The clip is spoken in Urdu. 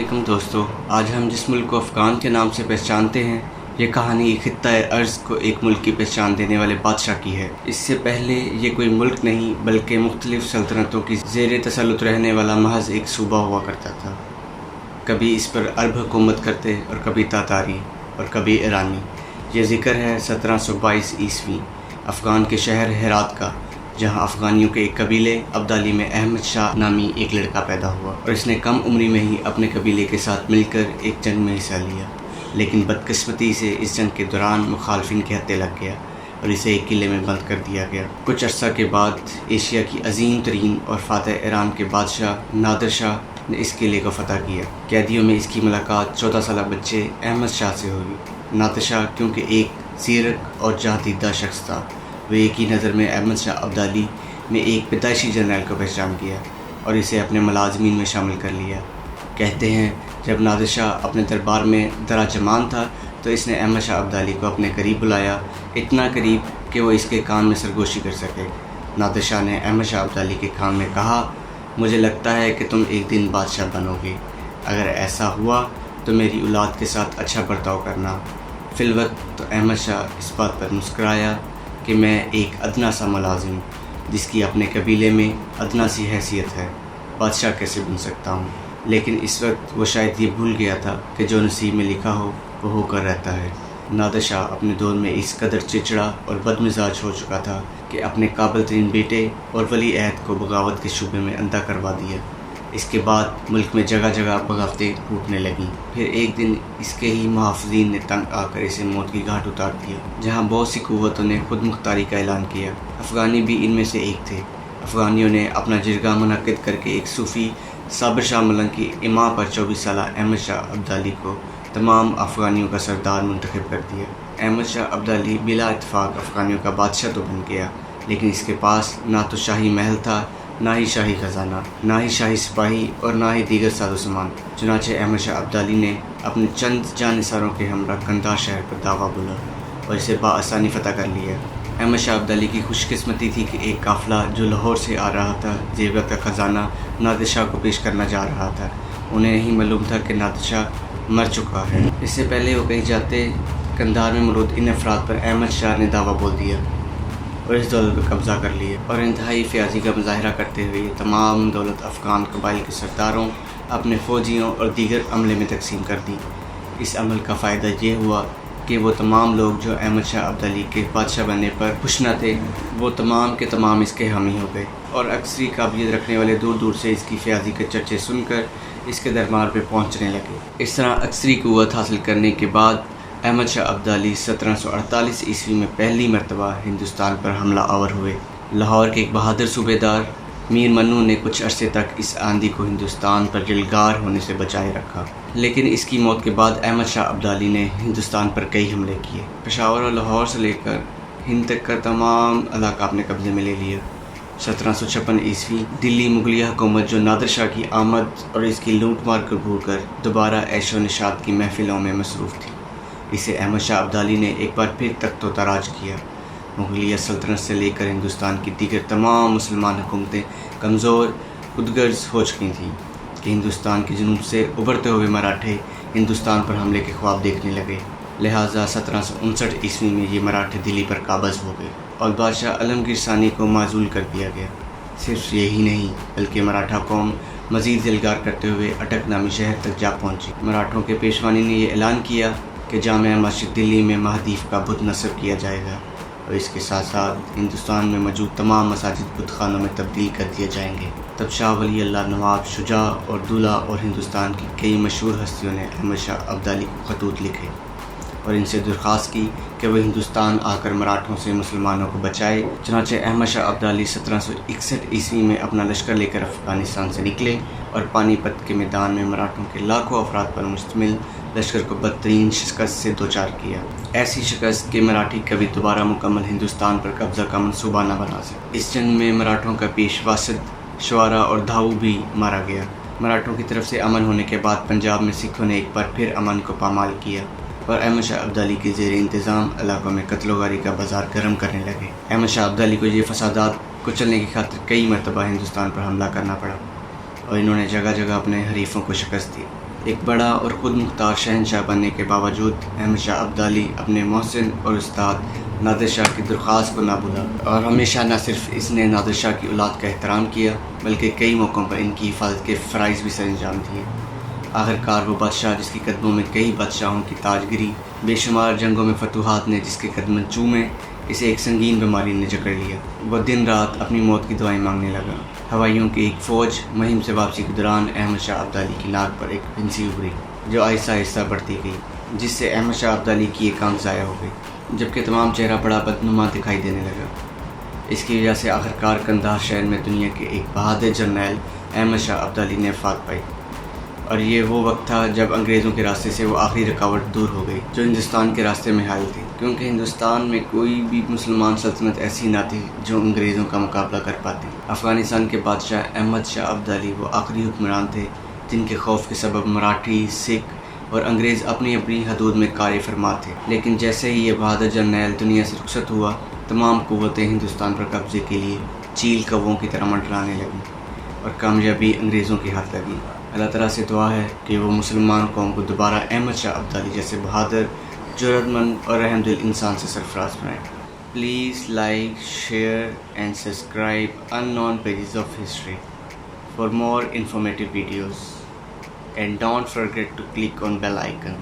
علیکم دوستو، آج ہم جس ملک کو افغان کے نام سے پہچانتے ہیں، یہ کہانی خطہ ارض کو ایک ملک کی پہچان دینے والے بادشاہ کی ہے۔ اس سے پہلے یہ کوئی ملک نہیں بلکہ مختلف سلطنتوں کی زیر تسلط رہنے والا محض ایک صوبہ ہوا کرتا تھا۔ کبھی اس پر عرب حکومت کرتے اور کبھی تاتاری اور کبھی ایرانی۔ یہ ذکر ہے 1722 عیسوی افغان کے شہر ہرات کا، جہاں افغانیوں کے ایک قبیلے ابدالی میں احمد شاہ نامی ایک لڑکا پیدا ہوا اور اس نے کم عمری میں ہی اپنے قبیلے کے ساتھ مل کر ایک جنگ میں حصہ لیا، لیکن بدقسمتی سے اس جنگ کے دوران مخالفین کے ہتھے لگ گیا اور اسے ایک قلعے میں بند کر دیا گیا۔ کچھ عرصہ کے بعد ایشیا کی عظیم ترین اور فاتح ایران کے بادشاہ نادر شاہ نے اس قلعے کو فتح کیا۔ قیدیوں میں اس کی ملاقات 14 سالہ بچے احمد شاہ سے ہوئی۔ نادر شاہ کیونکہ ایک زیرک اور جہاں شخص تھا، وہ ایک ہی نظر میں احمد شاہ ابدالی میں ایک پیدائشی جنرل کو پہچان کیا اور اسے اپنے ملازمین میں شامل کر لیا۔ کہتے ہیں جب نادر شاہ اپنے دربار میں دراجمان تھا تو اس نے احمد شاہ ابدالی کو اپنے قریب بلایا، اتنا قریب کہ وہ اس کے کان میں سرگوشی کر سکے۔ نادر شاہ نے احمد شاہ ابدالی کے کان میں کہا، مجھے لگتا ہے کہ تم ایک دن بادشاہ بنو گے، اگر ایسا ہوا تو میری اولاد کے ساتھ اچھا برتاؤ کرنا۔ فی الوقت تو احمد شاہ اس بات پر مسکرایا کہ میں ایک ادنا سا ملازم جس کی اپنے قبیلے میں ادنا سی حیثیت ہے، بادشاہ کیسے بن سکتا ہوں؟ لیکن اس وقت وہ شاید یہ بھول گیا تھا کہ جو نصیب میں لکھا ہو وہ ہو کر رہتا ہے۔ نادر شاہ اپنے دور میں اس قدر چچڑا اور بد مزاج ہو چکا تھا کہ اپنے قابل ترین بیٹے اور ولی عہد کو بغاوت کے شعبے میں اندھا کروا دیا۔ اس کے بعد ملک میں جگہ جگہ بغاوتیں پھوٹنے لگیں۔ پھر ایک دن اس کے ہی محافظین نے تنگ آ کر اسے موت کی گھاٹ اتار دیا، جہاں بہت سی قوتوں نے خود مختاری کا اعلان کیا۔ افغانی بھی ان میں سے ایک تھے۔ افغانیوں نے اپنا جرگہ منعقد کر کے ایک صوفی صابر شاہ ملنگ کی اماں پر 24 سالہ احمد شاہ ابدالی کو تمام افغانیوں کا سردار منتخب کر دیا۔ احمد شاہ ابدالی بلا اتفاق افغانیوں کا بادشاہ تو بن گیا، لیکن اس کے پاس نہ تو شاہی محل تھا، نہ ہی شاہی خزانہ، نہ ہی شاہی سپاہی اور نہ ہی دیگر ساز و سامان۔ چنانچہ احمد شاہ ابدالی نے اپنے چند جانثاروں کے ہمراہ قندھار شہر پر دعویٰ بولا اور اسے بآسانی فتح کر لیا۔ احمد شاہ ابدالی کی خوش قسمتی تھی کہ ایک قافلہ جو لاہور سے آ رہا تھا زیورات کا خزانہ نادر شاہ کو پیش کرنا جا رہا تھا۔ انہیں نہیں معلوم تھا کہ نادر شاہ مر چکا ہے۔ اس سے پہلے وہ کہیں جاتے قندھار میں موجود ان افراد پر احمد شاہ نے دعویٰ بول دیا اور اس دولت پر قبضہ کر لیا، اور انتہائی فیاضی کا مظاہرہ کرتے ہوئے یہ تمام دولت افغان قبائل کے سرداروں، اپنے فوجیوں اور دیگر عملے میں تقسیم کر دی۔ اس عمل کا فائدہ یہ ہوا کہ وہ تمام لوگ جو احمد شاہ ابدالی کے بادشاہ بننے پر خوش نہ تھے، وہ تمام کے تمام اس کے حامی ہو گئے، اور اکثری قابلیت رکھنے والے دور دور سے اس کی فیاضی کے چرچے سن کر اس کے دربار پہ پہنچنے لگے۔ اس طرح اکثری قوت حاصل کرنے کے بعد احمد شاہ ابدالی 1748 عیسوی میں پہلی مرتبہ ہندوستان پر حملہ آور ہوئے۔ لاہور کے ایک بہادر صوبے دار میر منو نے کچھ عرصے تک اس آندھی کو ہندوستان پر جلگار ہونے سے بچائے رکھا، لیکن اس کی موت کے بعد احمد شاہ ابدالی نے ہندوستان پر کئی حملے کیے۔ پشاور اور لاہور سے لے کر ہند تک کا تمام علاقہ اپنے قبضے میں لے لیا۔ 1756 عیسوی دلی مغلیہ حکومت جو نادر شاہ کی آمد اور اس کی لوٹ مار کو بھول کر دوبارہ عیش و نشاط کی محفلوں میں مصروف تھی، اسے احمد شاہ ابدالی نے ایک بار پھر تخت و تاراج کیا۔ مغلیہ سلطنت سے لے کر ہندوستان کی دیگر تمام مسلمان حکومتیں کمزور خودغرض ہو چکی تھیں کہ ہندوستان کے جنوب سے ابھرتے ہوئے مراٹھے ہندوستان پر حملے کے خواب دیکھنے لگے، لہٰذا 1759 عیسوی میں یہ مراٹھے دلی پر قابض ہو گئے اور بادشاہ عالمگیر ثانی کو معزول کر دیا گیا۔ صرف یہی نہیں بلکہ مراٹھا قوم مزید زلگار کرتے ہوئے اٹک نامی شہر تک جا پہنچی۔ مراٹھوں کے پیشوانی نے یہ اعلان کیا کہ جامع مسجد دلی میں مہادیو کا بت نصب کیا جائے گا، اور اس کے ساتھ ساتھ ہندوستان میں موجود تمام مساجد بت خانوں میں تبدیل کر دیے جائیں گے۔ تب شاہ ولی اللہ نواب شجاع اور دولہ اور ہندوستان کی کئی مشہور ہستیوں نے احمد شاہ ابدالی کو خطوط لکھے اور ان سے درخواست کی کہ وہ ہندوستان آ کر مراٹھوں سے مسلمانوں کو بچائے۔ چنانچہ احمد شاہ ابدالی 1761 عیسوی میں اپنا لشکر لے کر افغانستان سے نکلے اور پانی پت کے میدان میں مراٹھوں کے لاکھوں افراد پر مشتمل لشکر کو بدترین شکست سے دوچار کیا، ایسی شکست کہ مراٹھی کبھی دوبارہ مکمل ہندوستان پر قبضہ کا منصوبہ نہ بنا سکے۔ اس جنگ میں مراٹھوں کا پیشوا سدھ، شوارا اور دھاؤ بھی مارا گیا۔ مراٹھوں کی طرف سے امن ہونے کے بعد پنجاب میں سکھوں نے ایک بار پھر امن کو پامال کیا اور احمد شاہ ابدالی کے زیر انتظام علاقوں میں قتل و غاری کا بازار گرم کرنے لگے۔ احمد شاہ ابدالی کو یہ فسادات کچلنے کی خاطر کئی مرتبہ ہندوستان پر حملہ کرنا پڑا اور انہوں نے جگہ جگہ اپنے حریفوں کو شکست دی۔ ایک بڑا اور خود مختار شہنشاہ بننے کے باوجود احمد شاہ ابدالی اپنے محسن اور استاد نادر شاہ کی درخواست کو نہ بھولا، اور ہمیشہ نہ صرف اس نے نادر شاہ کی اولاد کا احترام کیا بلکہ کئی موقعوں پر ان کی حفاظت کے فرائض بھی سر انجام دیے۔ آخرکار وہ بادشاہ جس کے قدموں میں کئی بادشاہوں کی تاج گری، بے شمار جنگوں میں فتوحات نے جس کے قدم چومے، اسے ایک سنگین بیماری نے جکڑ لیا۔ وہ دن رات اپنی موت کی دعائیں مانگنے لگا۔ ہوائیوں کی ایک فوج مہم سے واپسی کے دوران احمد شاہ ابدالی کی ناک پر ایک پھنسی ابھری جو آہستہ آہستہ بڑھتی گئی، جس سے احمد شاہ ابدالی کی ایک آنکھ ضائع ہو گئی، جبکہ تمام چہرہ بڑا بدنما دکھائی دینے لگا۔ اس کی وجہ سے آخرکار قندھار شہر میں دنیا کے ایک بہادر جرنیل احمد شاہ ابدالی نے وفات پائی، اور یہ وہ وقت تھا جب انگریزوں کے راستے سے وہ آخری رکاوٹ دور ہو گئی جو ہندوستان کے راستے میں حائل تھی، کیونکہ ہندوستان میں کوئی بھی مسلمان سلطنت ایسی نہ تھی جو انگریزوں کا مقابلہ کر پاتی۔ افغانستان کے بادشاہ احمد شاہ ابدالی وہ آخری حکمران تھے جن کے خوف کے سبب مراٹھی، سکھ اور انگریز اپنی اپنی حدود میں کار فرما تھے، لیکن جیسے ہی یہ بہادر جرنیل دنیا سے رخصت ہوا، تمام قوتیں ہندوستان پر قبضے کے لیے چیل کووں کی طرح منڈرانے لگیں اور کامیابی انگریزوں کے ہاتھ لگی۔ اللہ تعالیٰ سے دعا ہے کہ وہ مسلمان قوم کو دوبارہ احمد شاہ ابدالی جیسے بہادر، جرأت مند اور رحم دل انسان سے سرفراز بنائے۔ Please like, share and subscribe unknown pages of history for more informative videos, and don't forget to click on bell icon.